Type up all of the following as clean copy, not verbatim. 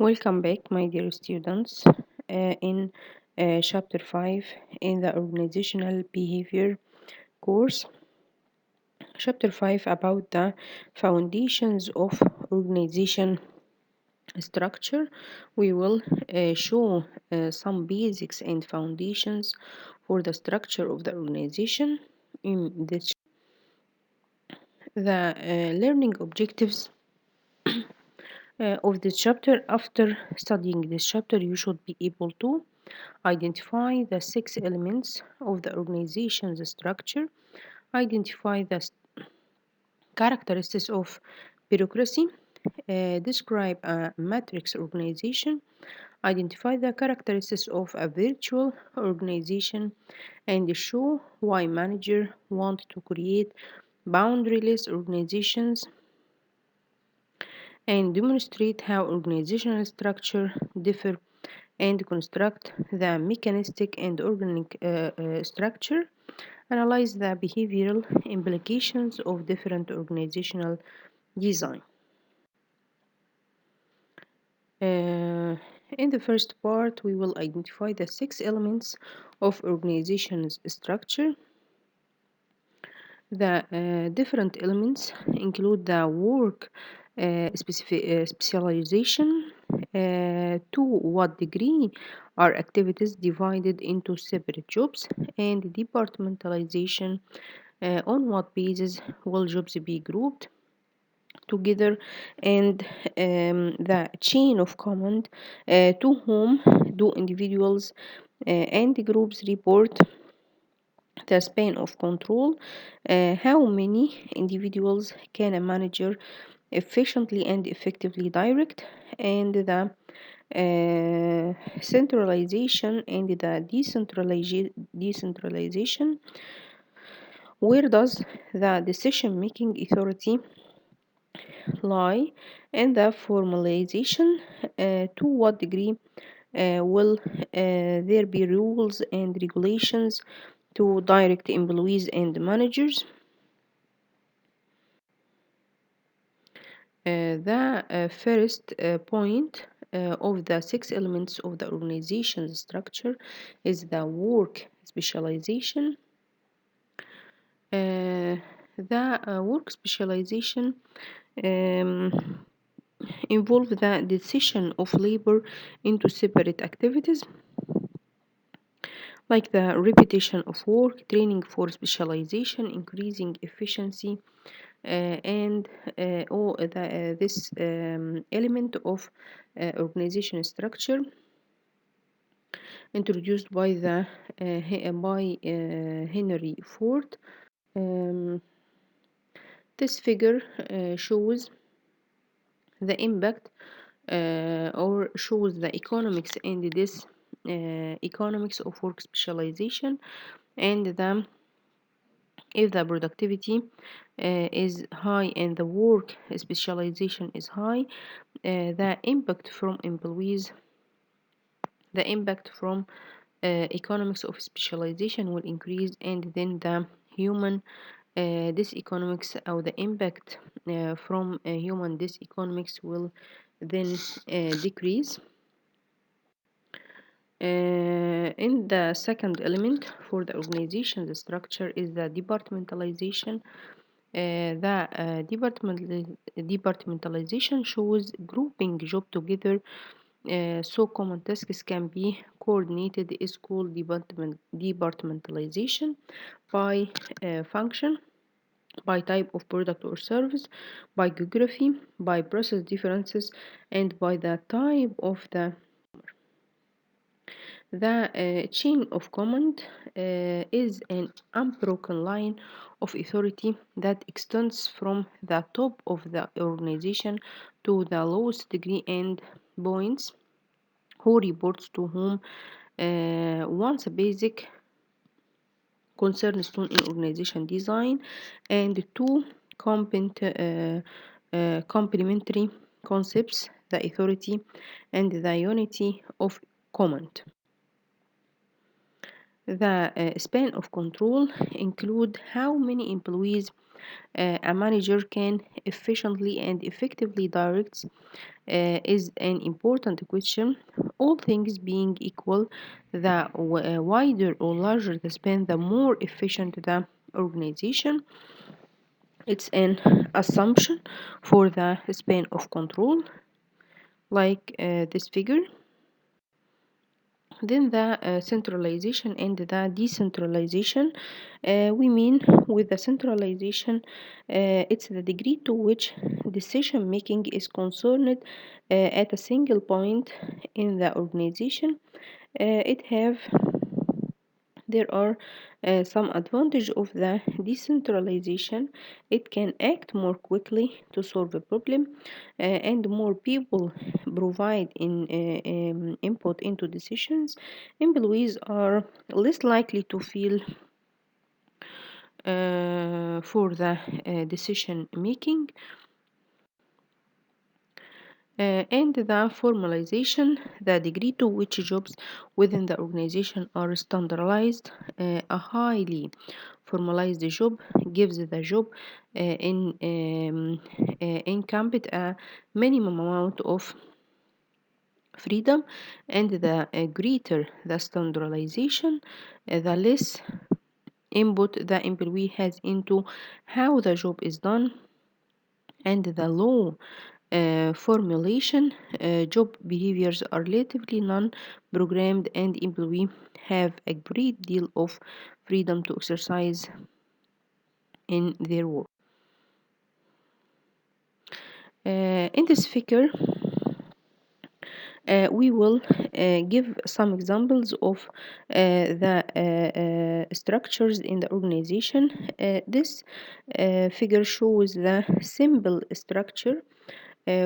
Welcome back, my dear students, in Chapter 5 in the Organizational Behavior course. Chapter 5 about the foundations of organization structure. We will show some basics and foundations for the structure of the organization. In this, the learning objectives of this chapter. After studying this chapter, you should be able to identify the 6 elements of the organization's structure, identify the characteristics of bureaucracy, describe a matrix organization, identify the characteristics of a virtual organization, and show why managers want to create boundaryless organizations, and demonstrate how organizational structure differ and construct the mechanistic and organic structure, analyze the behavioral implications of different organizational design. In the first part, we will identify the 6 elements of organization's structure. The different elements include the work specialization, to what degree are activities divided into separate jobs, and departmentalization, on what basis will jobs be grouped together, and the chain of command, to whom do individuals and groups report, the span of control, how many individuals can a manager efficiently and effectively direct, and the centralization and the decentralization. Where does the decision-making authority lie? And the formalization, to what degree will there be rules and regulations to direct employees and managers? The first point of the 6 elements of the organization's structure is the work specialization. The work specialization involve the decision of labor into separate activities, like the repetition of work, training for specialization, increasing efficiency, and this element of organization structure introduced by Henry Ford. This figure shows the impact or shows the economics and this economics of work specialization, and if the productivity is high and the work specialization is high, the impact from employees, the impact from economics of specialization will increase, and then the human diseconomics, or the impact from human diseconomics will then decrease. In the second element for the organization structure is the departmentalization. The departmentalization shows grouping job together so common tasks can be coordinated, is called departmentalization by function, by type of product or service, by geography, by process differences, and by the type of the chain of command is an unbroken line of authority that extends from the top of the organization to the lowest degree and points who reports to whom. Once a basic concerns to in organization design, and two complementary concepts, the authority and the unity of command. The span of control include how many employees a manager can efficiently and effectively direct is an important question. All things being equal, the wider or larger the span, the more efficient the organization. It's an assumption for the span of control, like this figure. Then the centralization and the decentralization. We mean with the centralization, it's the degree to which decision making is concerned at a single point in the organization. There are some advantage of the decentralization. It can act more quickly to solve a problem, and more people provide input into decisions. Employees are less likely to feel for the decision making. And the formalization, the degree to which jobs within the organization are standardized. A highly formalized job gives the job incumbent a minimum amount of freedom, and the greater the standardization, the less input the employee has into how the job is done. And the low formulation, job behaviors are relatively non-programmed, and employees have a great deal of freedom to exercise in their work. In this figure, we will give some examples of the structures in the organization. This figure shows the simple structure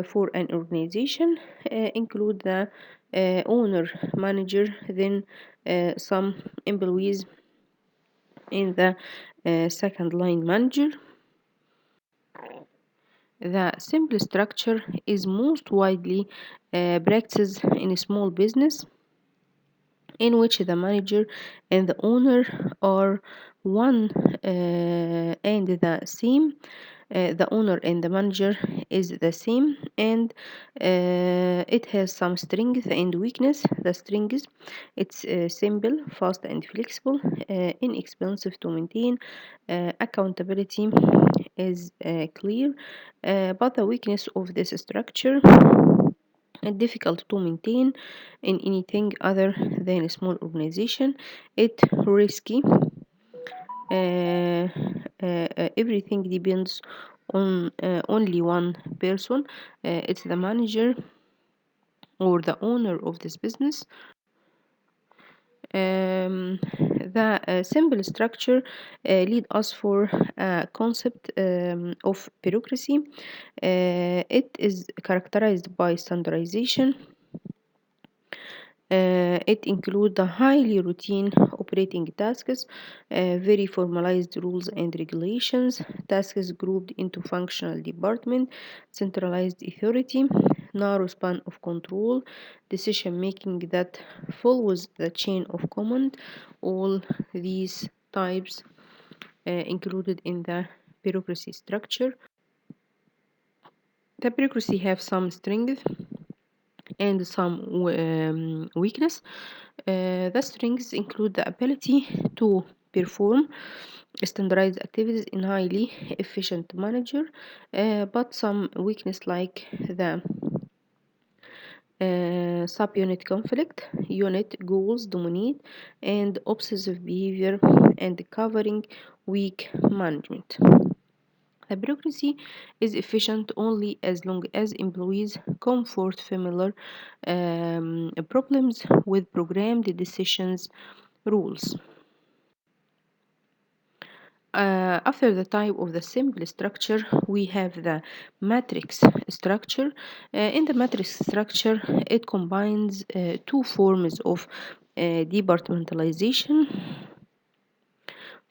for an organization, include the owner, manager, then some employees in the second line manager. The simple structure is most widely practiced in a small business, in which the manager and the owner are one and the same. The owner and the manager is the same, and it has some strength and weakness. The strength, it's simple, fast and flexible, inexpensive to maintain. Accountability is clear, but the weakness of this structure, difficult to maintain in anything other than a small organization. It risky. Everything depends on only one person. It's the manager or the owner of this business. The simple structure lead us for a concept of bureaucracy. It is characterized by standardization. It includes the highly routine operating tasks, very formalized rules and regulations, tasks grouped into functional department, centralized authority, narrow span of control, decision making that follows the chain of command. All these types included in the bureaucracy structure. The bureaucracy have some strength and some weakness. The strengths include the ability to perform standardized activities in highly efficient manager, but some weakness like the subunit conflict, unit goals dominate, and obsessive behavior, and covering weak management. The bureaucracy is efficient only as long as employees comfort familiar problems with programmed decisions rules. After the type of the simple structure, we have the matrix structure. In the matrix structure, it combines two forms of departmentalization,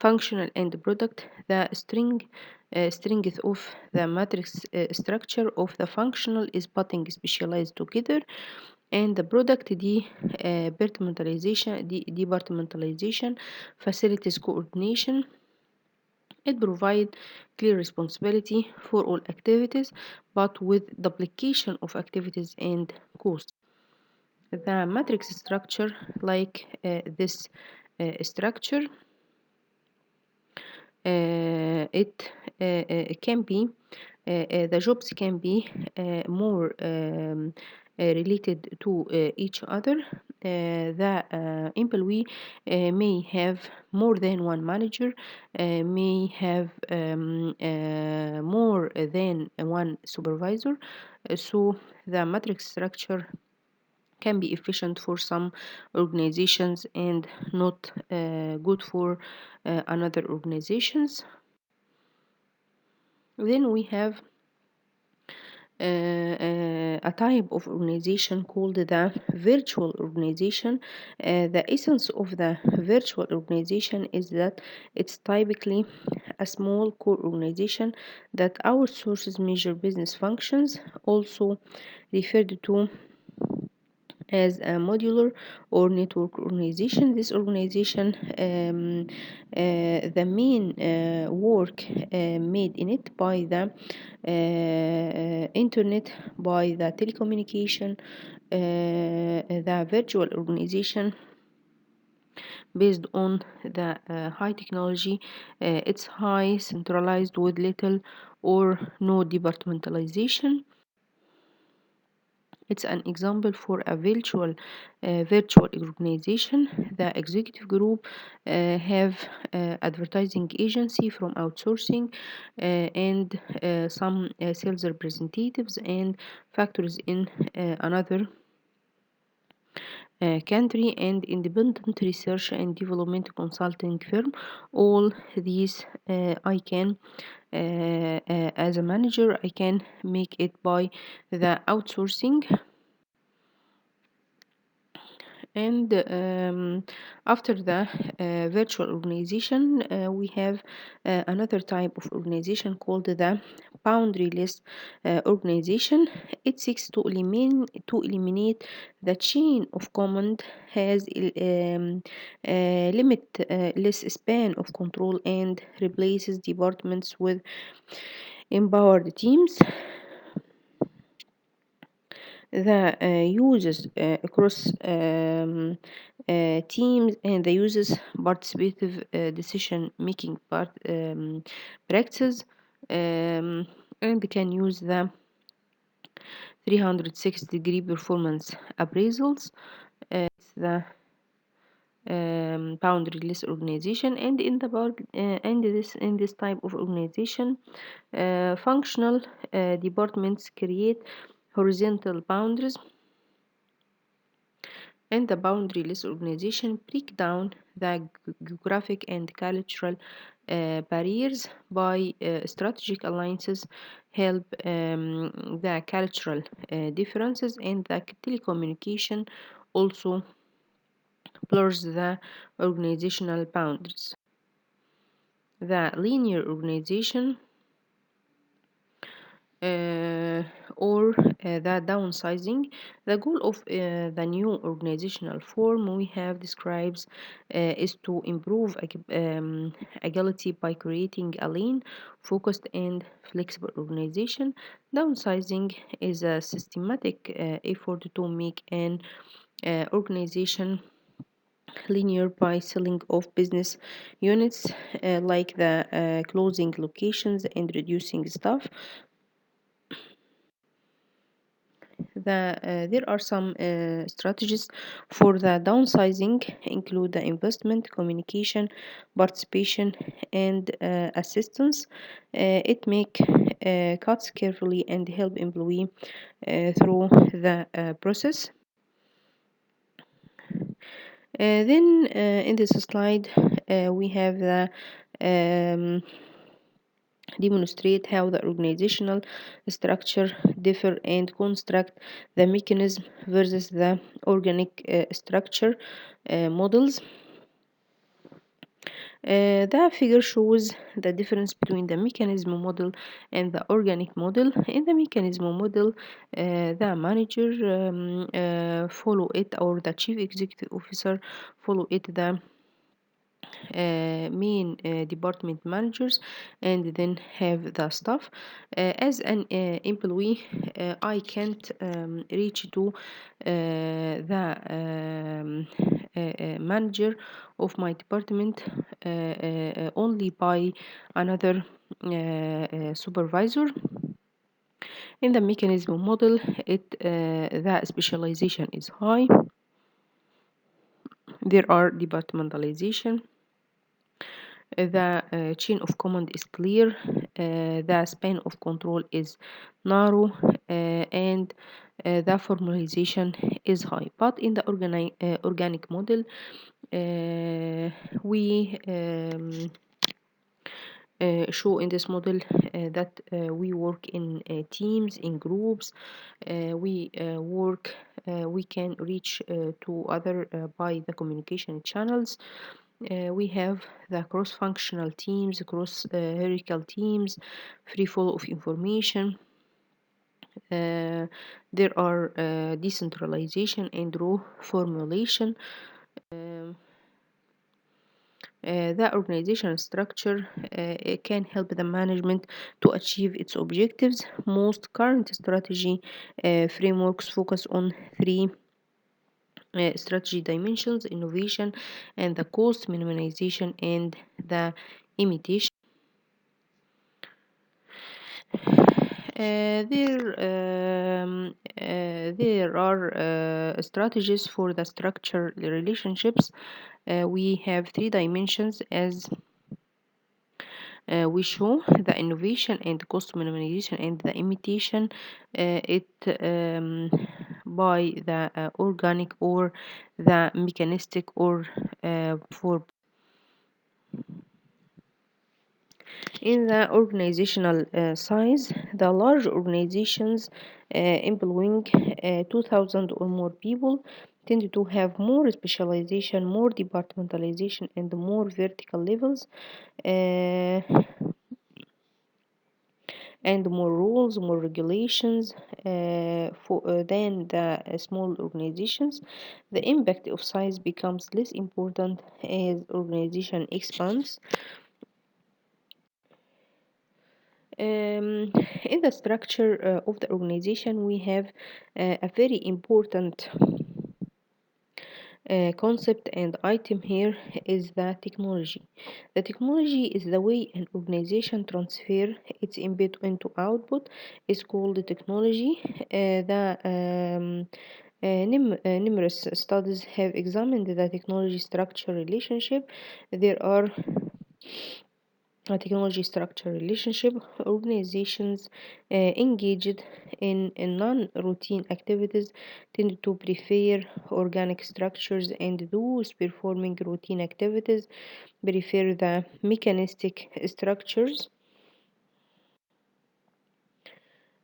functional and product. The strength of the matrix structure of the functional is putting specialized together, and the product departmentalization facilitates coordination It provides clear responsibility for all activities, but with duplication of activities and costs. The matrix structure, like this structure, it can be the jobs can be more related to each other. The employee may have more than one manager, may have more than one supervisor. So the matrix structure can be efficient for some organizations and not good for another organizations. Then we have a type of organization called the virtual organization. The essence of the virtual organization is that it's typically a small core organization that outsources major business functions, also referred to as a modular or network organization. This organization, the main work made in it by the internet, by the telecommunication, the virtual organization based on the high technology. It's high centralized with little or no departmentalization. It's an example for a virtual organization. The executive group have advertising agency from outsourcing and some sales representatives and factories in another country and independent research and development consulting firm. All these I can as a manager I can make it by the outsourcing. And after the virtual organization, we have another type of organization called the boundaryless organization. It seeks to eliminate the chain of command, has limitless span of control, and replaces departments with empowered teams. The uses across teams, and the uses participative decision making practices, and can use the 360-degree performance appraisals. It's the boundaryless organization, and in this type of organization, functional departments create horizontal boundaries, and the boundaryless organization break down the geographic and cultural barriers by strategic alliances, help the cultural differences, and the telecommunication also blurs the organizational boundaries. The linear organization or the downsizing. The goal of the new organizational form we have describes is to improve agility by creating a lean, focused, and flexible organization. Downsizing is a systematic effort to make an organization linear by selling off business units, like the closing locations and reducing staff. There are some strategies for the downsizing, include the investment, communication, participation, and assistance. It make cuts carefully and help employee through the process. Then in this slide we have the demonstrate how the organizational structure differ and construct the mechanism versus the organic structure models. The figure shows the difference between the mechanism model and the organic model. In the mechanism model, the manager follow it, or the chief executive officer follow it, the main department managers and then have the staff. As an employee, I can't reach to the manager of my department only by another supervisor. In the mechanism model, the specialization is high. There are departmentalization. The chain of command is clear. The span of control is narrow, and the formalization is high. But in the organic model, we show in this model that we work in teams, in groups. We can reach to other by the communication channels. We have the cross-functional teams, cross-hierarchical teams, free flow of information. There are decentralization and raw formulation. The organizational structure can help the management to achieve its objectives. Most current strategy frameworks focus on three strategy dimensions: innovation and the cost minimization and the imitation. There are strategies for the structure relationships. We have three dimensions as we show: the innovation and cost minimization and the imitation. It by the organic or the mechanistic or for. In the organizational size, the large organizations employing 2,000 or more people tend to have more specialization, more departmentalization, and more vertical levels. Uh, and more rules, more regulations than the small organizations. The impact of size becomes less important as organization expands. In the structure of the organization, we have a very important concept and item here is the technology. The technology is the way an organization transfer its input into output is called technology. Numerous studies have examined the technology structure relationship. There are a technology structure relationship. Organizations engaged in non-routine activities tend to prefer organic structures, and those performing routine activities prefer the mechanistic structures.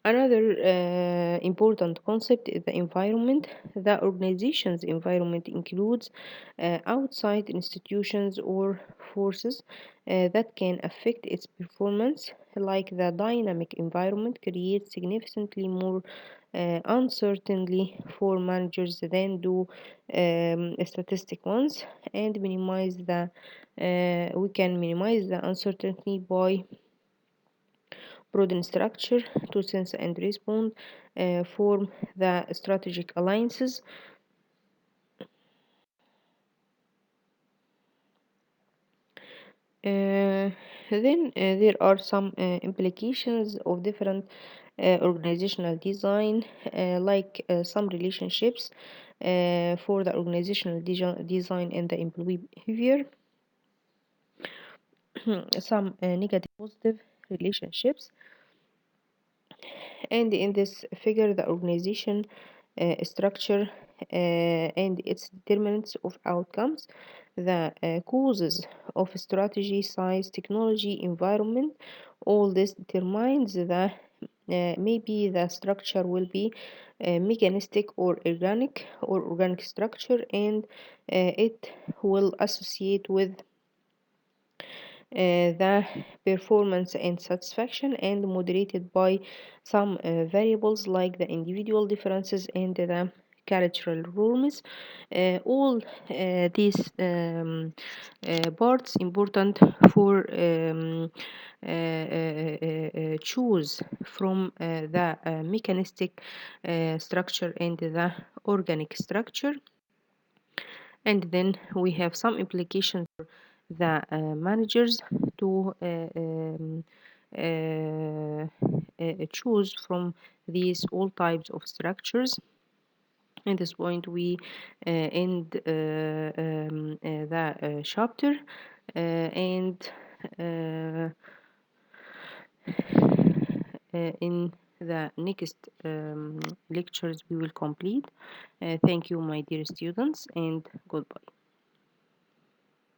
Another important concept is the environment. The organization's environment includes outside institutions or forces that can affect its performance, like the dynamic environment creates significantly more uncertainty for managers than do statistic ones, and we can minimize the uncertainty by broaden structure to sense and respond, form the strategic alliances. Then there are some implications of different organizational design, like some relationships for the organizational design and the employee behavior, some negative positive relationships. And in this figure, the organization structure and its determinants of outcomes, the causes of strategy, size, technology, environment, all this determines the maybe the structure will be mechanistic or organic structure, and it will associate with the performance and satisfaction and moderated by some variables like the individual differences and the cultural rules. All these parts important for choose from the mechanistic structure and the organic structure. And then we have some implications for the managers to choose from these all types of structures. At this point, we end the chapter, and uh, in the next lectures we will complete. Thank you, my dear students, and goodbye.